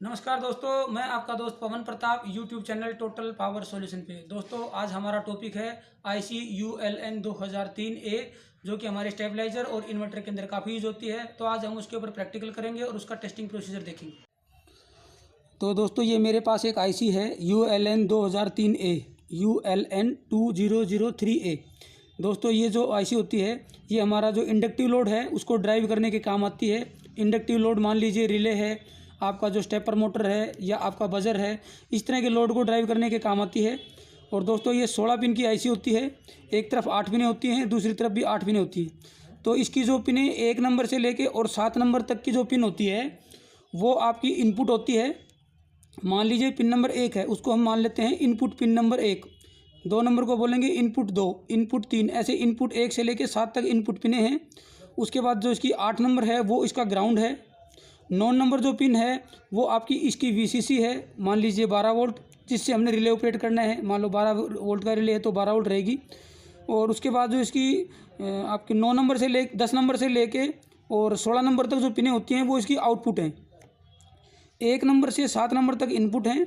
नमस्कार दोस्तों, मैं आपका दोस्त Pawan Pratap YouTube channel total power solution पे। दोस्तों, आज हमारा टॉपिक है IC ULN 2003A, जो कि हमारे स्टेबलाइजर और इन्वर्टर के अंदर काफ़ी यूज होती है। तो आज हम उसके ऊपर प्रैक्टिकल करेंगे और उसका टेस्टिंग प्रोसीजर देखेंगे। तो दोस्तों, ये मेरे पास एक IC है ULN 2003A, ULN 2003A। दोस्तों, ये जो IC होती है, ये हमारा जो इंडक्टिव लोड है उसको ड्राइव करने के काम आती है। इंडक्टिव लोड मान लीजिए रिले है, आपका जो स्टेपर मोटर है या आपका बजर है, इस तरह के लोड को ड्राइव करने के काम आती है। और दोस्तों, ये 16 पिन की IC होती है। एक तरफ 8 पिनें होती हैं, दूसरी तरफ भी 8 पिनें होती हैं। तो इसकी जो पिनें 1 नंबर से लेके और 7 नंबर तक की जो पिन होती है वो आपकी इनपुट होती है। मान लीजिए पिन नंबर 1 है, उसको हम मान लेते हैं इनपुट पिन नंबर 1। 2 नंबर को बोलेंगे इनपुट 2, इनपुट 3, ऐसे इनपुट 1 से लेके 7 तक इनपुट पिनें हैं। उसके बाद जो इसकी 8 नंबर है वो इसका ग्राउंड है। 9 नंबर जो पिन है वो आपकी इसकी VCC है, मान लीजिए 12 वोल्ट, जिससे हमने रिले ऑपरेट करना है। मान लो 12 वोल्ट का रिले है तो 12 वोल्ट रहेगी। और उसके बाद जो इसकी आपकी 9 नंबर से ले 10 नंबर से लेके और 16 नंबर तक जो पिनें होती हैं वो इसकी आउटपुट हैं। 1 नंबर से 7 नंबर तक इनपुट हैं,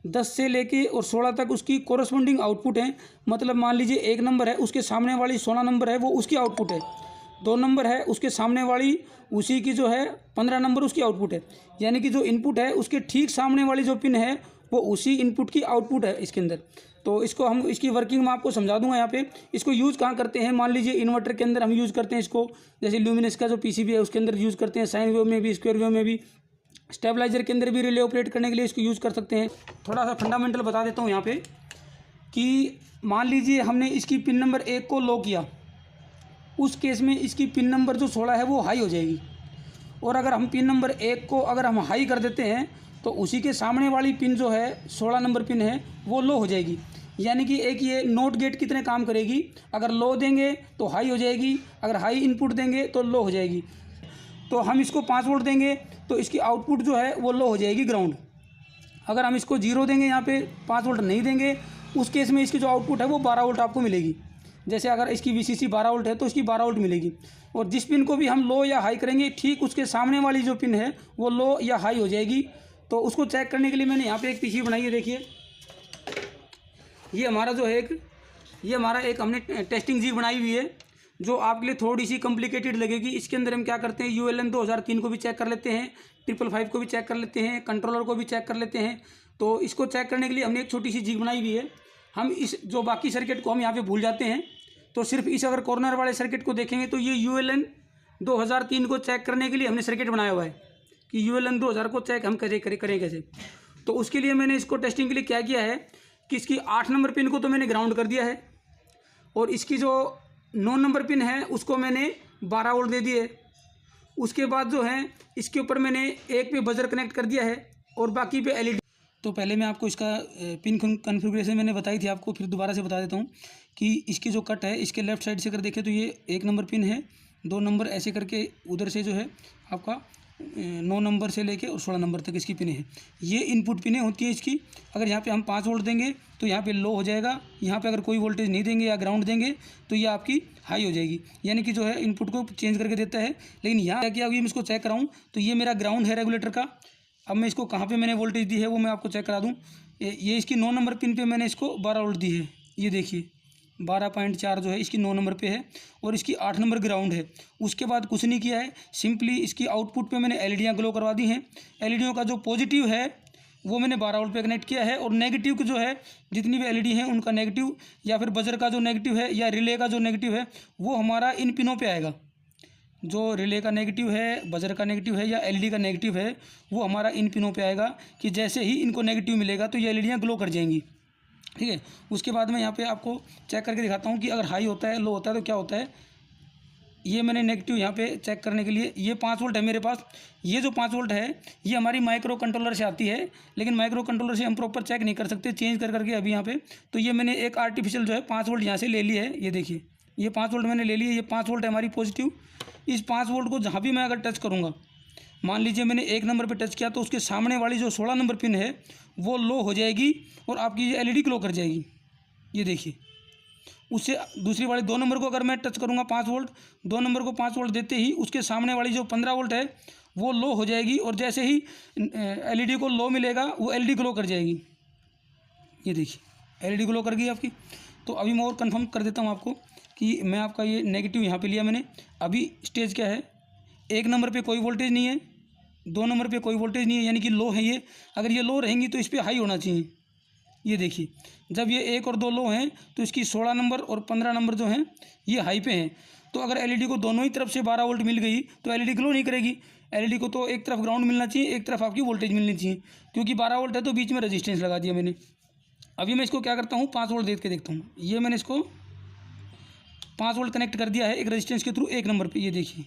10 से लेके और 16 तक उसकी कोरस्पॉन्डिंग आउटपुट हैं। मतलब मान लीजिए 1 नंबर है, उसके सामने वाली 16 नंबर है वो उसकी आउटपुट है। 2 नंबर है, उसके सामने वाली उसी की जो है 15 नंबर उसकी आउटपुट है। यानी कि जो इनपुट है उसके ठीक सामने वाली जो पिन है वो उसी इनपुट की आउटपुट है इसके अंदर। तो इसको हम इसकी वर्किंग मैं आपको समझा दूंगा यहाँ पे। इसको यूज़ कहाँ करते हैं, मान लीजिए इन्वर्टर के अंदर हम यूज़ करते हैं इसको, जैसे ल्यूमिनस का जो PCB है उसके अंदर यूज़ करते हैं, साइन वेव में भी, स्क्वायर वेव में भी, स्टेबलाइजर के अंदर भी रिले ऑपरेट करने के लिए इसको यूज़ कर सकते हैं। थोड़ा सा फंडामेंटल बता देता हूँ यहाँ पे कि मान लीजिए हमने इसकी पिन नंबर 1 को लो किया, उस केस में इसकी पिन नंबर जो 16 है वो हाई हो जाएगी। और अगर हम पिन नंबर 1 को अगर हम हाई कर देते हैं तो उसी के सामने वाली पिन जो है 16 नंबर पिन है वो लो हो जाएगी। यानी कि एक ये नोट गेट की तरह काम करेगी। अगर लो देंगे तो हाई हो जाएगी, अगर हाई इनपुट देंगे तो लो हो जाएगी। तो हम इसको 5 वोल्ट देंगे तो इसकी आउटपुट जो है वो लो हो जाएगी, ग्राउंड। अगर हम इसको 0 देंगे, यहाँ पे 5 वोल्ट नहीं देंगे, उस केस में इसकी जो आउटपुट है वो 12 वोल्ट आपको मिलेगी। जैसे अगर इसकी VCC 12 वोल्ट है तो इसकी 12 वोल्ट मिलेगी। और जिस पिन को भी हम लो या हाई करेंगे, ठीक उसके सामने वाली जो पिन है वो लो या हाई हो जाएगी। तो उसको चेक करने के लिए मैंने यहाँ पे एक PCB बनाई है। देखिए, ये हमारा जो है ये हमारा एक हमने टेस्टिंग जी बनाई हुई है, जो आपके लिए थोड़ी सी कॉम्प्लिकेटेड लगेगी। इसके अंदर हम क्या करते हैं, ULN 2003 को भी चेक कर लेते हैं, 555 को भी चेक कर लेते हैं, कंट्रोलर को भी चेक कर लेते हैं। तो इसको चेक करने के लिए हमने एक छोटी सी जिग बनाई हुई है। हम इस जो बाकी सर्किट को हम यहाँ पे भूल जाते हैं, तो सिर्फ इस अगर कॉर्नर वाले सर्किट को देखेंगे तो ये ULN 2003 को चेक करने के लिए हमने सर्किट बनाया हुआ है कि ULN 2000 को चेक हम करें कैसे। तो उसके लिए मैंने इसको टेस्टिंग के लिए क्या किया है कि इसकी 8 नंबर पिन को तो मैंने ग्राउंड कर दिया है, और इसकी जो 9 नंबर पिन है उसको मैंने 12 वोल्ट दे दिए। उसके बाद जो है इसके ऊपर मैंने एक पे बजर कनेक्ट कर दिया है और बाकी पे LED। तो पहले मैं आपको इसका पिन कॉन्फ़िगरेशन मैंने बताई थी आपको, फिर दोबारा से बता देता हूँ कि इसकी जो कट है इसके लेफ़्ट साइड से अगर देखें तो ये 1 नंबर पिन है, 2 नंबर ऐसे करके उधर से जो है आपका 9 नंबर से लेके और 16 नंबर तक इसकी पिनें हैं। ये इनपुट पिनें होती हैं इसकी। अगर यहाँ पे हम 5 वोल्ट देंगे तो यहाँ पे लो हो जाएगा, यहाँ पे अगर कोई वोल्टेज नहीं देंगे या ग्राउंड देंगे तो ये आपकी हाई हो जाएगी। यानी कि जो है इनपुट को चेंज करके देता है। लेकिन यहाँ क्या अभी मैं इसको चेक कराऊँ तो ये मेरा ग्राउंड है रेगुलेटर का। अब मैं इसको कहाँ पे मैंने वोल्टेज दी है वो मैं आपको चेक करा दूँ। ये इसकी 9 नंबर पिन पे मैंने इसको 12 वोल्ट दी है। ये देखिए 12.4 जो है इसकी 9 नंबर पे है, और इसकी 8 नंबर ग्राउंड है। उसके बाद कुछ नहीं किया है, सिंपली इसकी आउटपुट पे मैंने एलईडियाँ ग्लो करवा दी हैं। एलईडियों का जो पॉजिटिव है वो मैंने 12 वोल्ट पे कनेक्ट किया है, और नेगेटिव की जो है जितनी भी LED हैं उनका नेगेटिव, या फिर बजर का जो नेगेटिव है या रिले का जो नेगेटिव है वो हमारा इन पिनों पे आएगा। जो रिले का नेगेटिव है, बजर का नेगेटिव है या LED का नेगेटिव है वो हमारा इन पिनों पे आएगा, कि जैसे ही इनको नेगेटिव मिलेगा तो ये एलईडियाँ ग्लो कर जाएंगी। ठीक है। उसके बाद मैं यहाँ पे आपको चेक करके दिखाता हूँ कि अगर हाई होता है, लो होता है तो क्या होता है। ये मैंने नेगेटिव यहाँ पे चेक करने के लिए, ये 5 वोल्ट है मेरे पास। ये जो 5 वोल्ट है ये हमारी माइक्रो कंट्रोलर से आती है, लेकिन माइक्रो कंट्रोलर से हम प्रॉपर चेक नहीं कर सकते चेंज कर करके अभी यहाँ पे। तो ये मैंने एक आर्टिफिशियल जो है 5 वोल्ट यहाँ से ले ली है। ये देखिए, ये 5 वोल्ट मैंने ले ली है। ये 5 वोल्ट है हमारी पॉजिटिव। इस 5 वोल्ट को जहाँ भी मैं अगर टच करूँगा, मान लीजिए मैंने 1 नंबर पे टच किया तो उसके सामने वाली जो 16 नंबर पिन है वो लो हो जाएगी और आपकी ये LED ग्लो कर जाएगी। ये देखिए, उससे दूसरी वाली 2 नंबर को अगर मैं टच करूँगा 5 वोल्ट, 2 नंबर को 5 वोल्ट देते ही उसके सामने वाली जो 15 वोल्ट है वो लो हो जाएगी, और जैसे ही एलईडी को लो मिलेगा वो एलईडी ग्लो कर जाएगी। ये देखिए एलईडी ग्लो कर गई आपकी। तो अभी मैं और कंफर्म कर देता हूँ आपको कि मैं आपका ये नेगेटिव यहाँ पे लिया मैंने। अभी स्टेज क्या है, 1 नंबर पे कोई वोल्टेज नहीं है, 2 नंबर पे कोई वोल्टेज नहीं है, यानी कि लो है ये। अगर ये लो रहेंगी तो इस पर हाई होना चाहिए। ये देखिए जब ये 1 और 2 लो हैं तो इसकी 16 नंबर और 15 नंबर जो हैं ये हाई पे हैं। तो अगर एलईडी को दोनों ही तरफ से 12 वोल्ट मिल गई तो एलईडी ग्लो नहीं करेगी। एलईडी को तो एक तरफ ग्राउंड मिलना चाहिए, एक तरफ आपकी वोल्टेज मिलनी चाहिए। क्योंकि 12 वोल्ट है तो बीच में रेजिस्टेंस लगा दिया मैंने। अभी मैं इसको क्या करता हूँ, 5 वोल्ट देख के देखता हूँ। ये मैंने इसको 5 वोल्ट कनेक्ट कर दिया है एक रेजिस्टेंस के थ्रू 1 नंबर पे। ये देखिए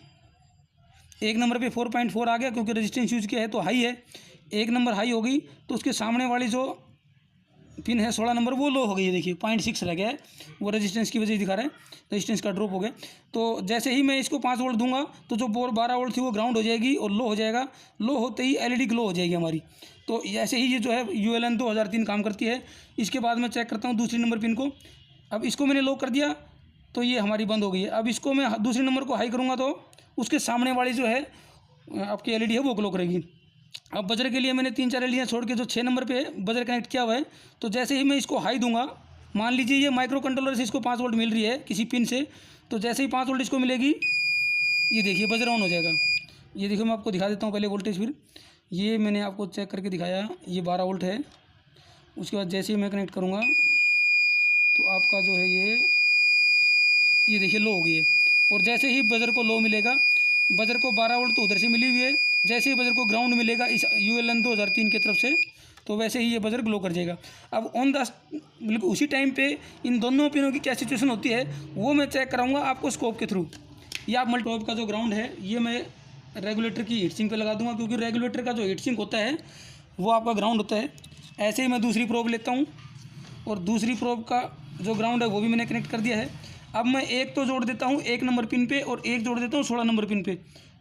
1 नंबर पे 4.4 आ गया, क्योंकि रेजिस्टेंस यूज किया है तो हाई है। 1 नंबर हाई हो गई तो उसके सामने वाली जो पिन है 16 नंबर वो लो हो गई है। देखिए 0.6 रह गया है, वो रेजिस्टेंस की वजह से दिखा रहा है, रेजिस्टेंस का ड्रॉप हो गया। तो जैसे ही मैं इसको 5 वोल्ट दूंगा तो जो 12 वोल्ट थी वो ग्राउंड हो जाएगी और लो हो जाएगा। लो होते ही एलईडी ग्लो हो जाएगी हमारी। तो ऐसे ही ये जो है ULN 2003 काम करती है। इसके बाद मैं चेक करता हूँ दूसरी नंबर पिन को। अब इसको मैंने लो कर दिया तो ये हमारी बंद हो गई है। अब इसको मैं दूसरे नंबर को हाई करूँगा तो उसके सामने वाली जो है आपकी एलईडी है वो ग्लो करेगी। अब बजर के लिए मैंने 3-4 एलईडियाँ छोड़ के जो 6 नंबर पे बजर कनेक्ट किया हुआ है, तो जैसे ही मैं इसको हाई दूंगा, मान लीजिए ये माइक्रो कंट्रोलर से इसको 5 वोल्ट मिल रही है किसी पिन से, तो जैसे ही 5 वोल्ट इसको मिलेगी ये देखिए बजर ऑन हो जाएगा। ये देखिए मैं आपको दिखा देता हूँ पहले वोल्टेज। फिर ये मैंने आपको चेक करके दिखाया, ये 12 वोल्ट है। उसके बाद जैसे ही मैं कनेक्ट करूँगा तो आपका जो है ये देखिए लो हो गई है। और जैसे ही बजर को लो मिलेगा, बजर को 12 वोल्ट तो उधर से मिली हुई है, जैसे ही बजर को ग्राउंड मिलेगा इस ULN 2003 की तरफ से, तो वैसे ही ये बजर ग्लो कर जाएगा। अब ऑन द बिल्कुल उसी टाइम पे इन दोनों पिनों की क्या सिचुएशन होती है वो मैं चेक कराऊंगा आपको स्कोप के थ्रू। या आप मल्टीटॉप का जो ग्राउंड है ये मैं रेगुलेटर की हीट सिंक पे लगा दूंगा, क्योंकि रेगुलेटर का जो हीट सिंक होता है वो आपका ग्राउंड होता है। ऐसे ही मैं दूसरी प्रोब लेता हूँ और दूसरी प्रोब का जो ग्राउंड है वो भी मैंने कनेक्ट कर दिया है। अब मैं एक तो जोड़ देता हूँ 1 नंबर पिन पे और एक जोड़ देता हूँ 16 नंबर पिन पे,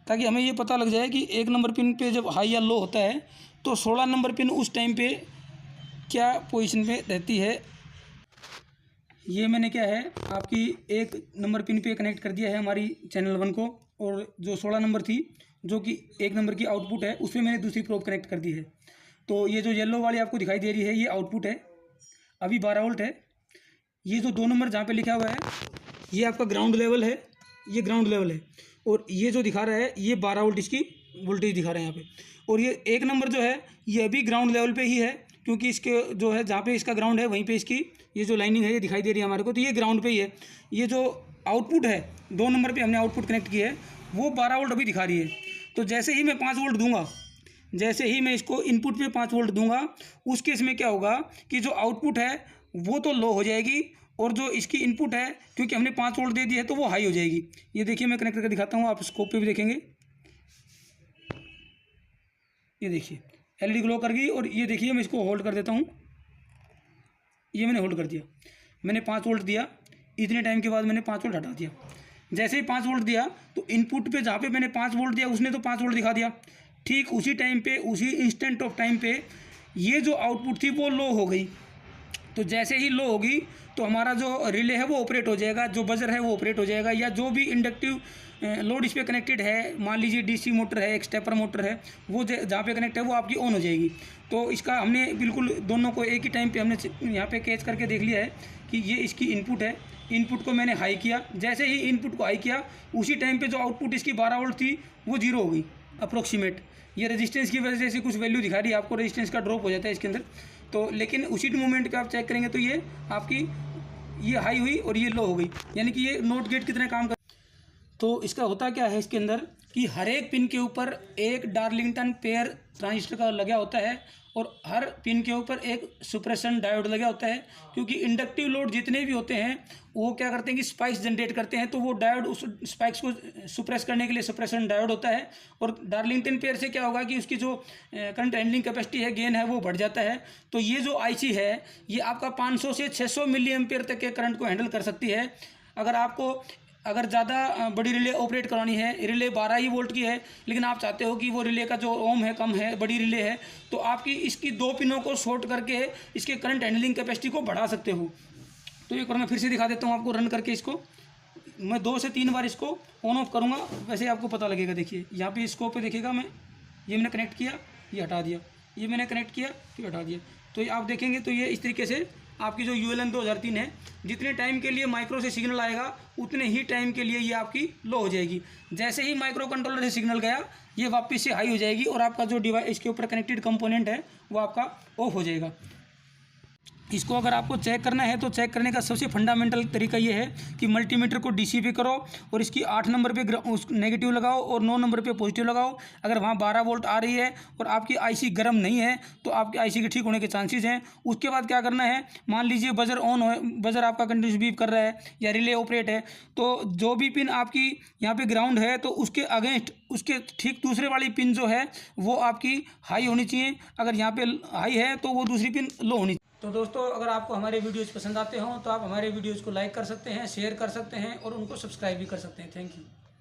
ताकि हमें ये पता लग जाए कि 1 नंबर पिन पे जब हाई या लो होता है तो 16 नंबर पिन उस टाइम पे क्या पोजीशन पे रहती है। ये मैंने क्या है आपकी 1 नंबर पिन पे कनेक्ट कर दिया है हमारी चैनल 1 को, और जो 16 नंबर थी जो कि 1 नंबर की आउटपुट है उसमें मैंने दूसरी प्रोब कनेक्ट कर दी है। तो ये जो येलो वाली आपको दिखाई दे रही है ये आउटपुट है, अभी 12 वोल्ट है। ये जो 2 नंबर जहाँ पे लिखा हुआ है ये आपका ग्राउंड लेवल है, ये ग्राउंड लेवल है। और ये जो दिखा रहा है ये 12 वोल्ट इसकी वोल्टेज दिखा रहा है यहाँ पे। और ये 1 नंबर जो है ये भी ग्राउंड लेवल पे ही है, क्योंकि इसके जो है जहाँ पे इसका ग्राउंड है वहीं पे इसकी ये जो लाइनिंग है ये दिखाई दे रही है हमारे को, तो ये ग्राउंड पे ही है। ये जो आउटपुट है 2 नंबर पे हमने आउटपुट कनेक्ट किया है वो 12 वोल्ट अभी दिखा रही है। तो जैसे ही मैं 5 वोल्ट दूंगा, जैसे ही मैं इसको इनपुट पे 5 वोल्ट दूंगा, उस केस में क्या होगा कि जो आउटपुट है वो तो लो हो जाएगी और जो इसकी इनपुट है क्योंकि हमने 5 वोल्ट दे दिया है तो वो हाई हो जाएगी। ये देखिए मैं कनेक्ट करके दिखाता हूँ, आप स्कोप पे भी देखेंगे। ये देखिए एलईडी ग्लो कर गई। और ये देखिए मैं इसको होल्ड कर देता हूँ, ये मैंने होल्ड कर दिया। मैंने 5 वोल्ट दिया, इतने टाइम के बाद मैंने 5 वोल्ट हटा दिया। जैसे ही 5 वोल्ट दिया तो इनपुट पे जहाँ पे मैंने 5 वोल्ट दिया उसने तो 5 वोल्ट दिखा दिया। ठीक उसी टाइम पे, उसी इंस्टेंट ऑफ टाइम पे ये जो आउटपुट थी वो लो हो गई। तो जैसे ही लो होगी तो हमारा जो रिले है वो ऑपरेट हो जाएगा, जो बजर है वो ऑपरेट हो जाएगा, या जो भी इंडक्टिव लोड इस पर कनेक्टेड है, मान लीजिए डीसी मोटर है, एक स्टेपर मोटर है, वो जहाँ पे कनेक्ट है वो आपकी ऑन हो जाएगी। तो इसका हमने बिल्कुल दोनों को एक ही टाइम पे हमने यहाँ पे कैच करके देख लिया है कि ये इसकी इनपुट है। इनपुट को मैंने हाई किया, जैसे ही इनपुट को हाई किया उसी टाइम पे जो आउटपुट इसकी 12 वोल्ट थी वो 0 हो गई अप्रोक्सीमेट। ये रेजिस्टेंस की वजह से कुछ वैल्यू दिखा रही है आपको, रेजिस्टेंस का ड्रॉप हो जाता है इसके अंदर। तो लेकिन उसी मोमेंट पे आप चेक करेंगे तो ये आपकी ये हाई हुई और ये लो हो गई, यानी कि ये नोट गेट की तरह काम कर। तो इसका होता क्या है इसके अंदर कि हर एक पिन के ऊपर एक डार्लिंगटन पेयर ट्रांजिस्टर का लगा होता है और हर पिन के ऊपर एक सुप्रेशन डायोड लगा होता है, क्योंकि इंडक्टिव लोड जितने भी होते हैं वो क्या करते हैं कि स्पाइक्स जनरेट करते हैं, तो वो डायोड उस स्पाइक्स को सुप्रेस करने के लिए सुप्रेशन डायोड होता है। और डार्लिंगटन पेयर से क्या होगा कि उसकी जो करंट हैंडलिंग कैपेसिटी है, गेन है, वो बढ़ जाता है। तो ये जो आईसी है ये आपका 500 से 600 मिली एम्पेयर तक के करंट को हैंडल कर सकती है। अगर ज़्यादा बड़ी रिले ऑपरेट करानी है, रिले 12 ही वोल्ट की है, लेकिन आप चाहते हो कि वो रिले का जो ओम है कम है, बड़ी रिले है, तो आपकी इसकी 2 पिनों को शॉर्ट करके इसके करंट हैंडलिंग कैपेसिटी को बढ़ा सकते हो। तो एक बार मैं फिर से दिखा देता हूँ आपको रन करके इसको। मैं 2 से 3 बार इसको ऑन ऑफ करूँगा, वैसे आपको पता लगेगा। देखिए यहाँ पे स्कोप पे देखिएगा, मैं ये मैंने कनेक्ट किया, ये हटा दिया, ये मैंने कनेक्ट किया, फिर हटा दिया। तो ये आप देखेंगे तो ये इस तरीके से आपकी जो ULN 2003 है, जितने टाइम के लिए माइक्रो से सिग्नल आएगा उतने ही टाइम के लिए ये आपकी लो हो जाएगी। जैसे ही माइक्रो कंट्रोलर से सिग्नल गया ये वापस से हाई हो जाएगी और आपका जो डिवाइस इसके ऊपर कनेक्टेड कंपोनेंट है वो आपका ऑफ हो जाएगा। इसको अगर आपको चेक करना है तो चेक करने का सबसे फंडामेंटल तरीका ये है कि मल्टीमीटर को DC पे करो और इसकी 8 नंबर पे नेगेटिव लगाओ और 9 नंबर पे पॉजिटिव लगाओ। अगर वहाँ 12 वोल्ट आ रही है और आपकी IC गर्म नहीं है तो आपकी IC के ठीक होने के चांसेस हैं। उसके बाद क्या करना है, मान लीजिए बजर ऑन हो, बजर आपका कंटिन्यूस बीप कर रहा है या रिले ऑपरेट है, तो जो भी पिन आपकी यहाँ पे ग्राउंड है तो उसके अगेंस्ट उसके ठीक दूसरे वाली पिन जो है वो आपकी हाई होनी चाहिए। अगर यहाँ पे हाई है तो वो दूसरी पिन लो होनी चाहिए। तो दोस्तों अगर आपको हमारे वीडियोज़ पसंद आते हों तो आप हमारे वीडियोज़ को लाइक कर सकते हैं, शेयर कर सकते हैं और उनको सब्सक्राइब भी कर सकते हैं। Thank you.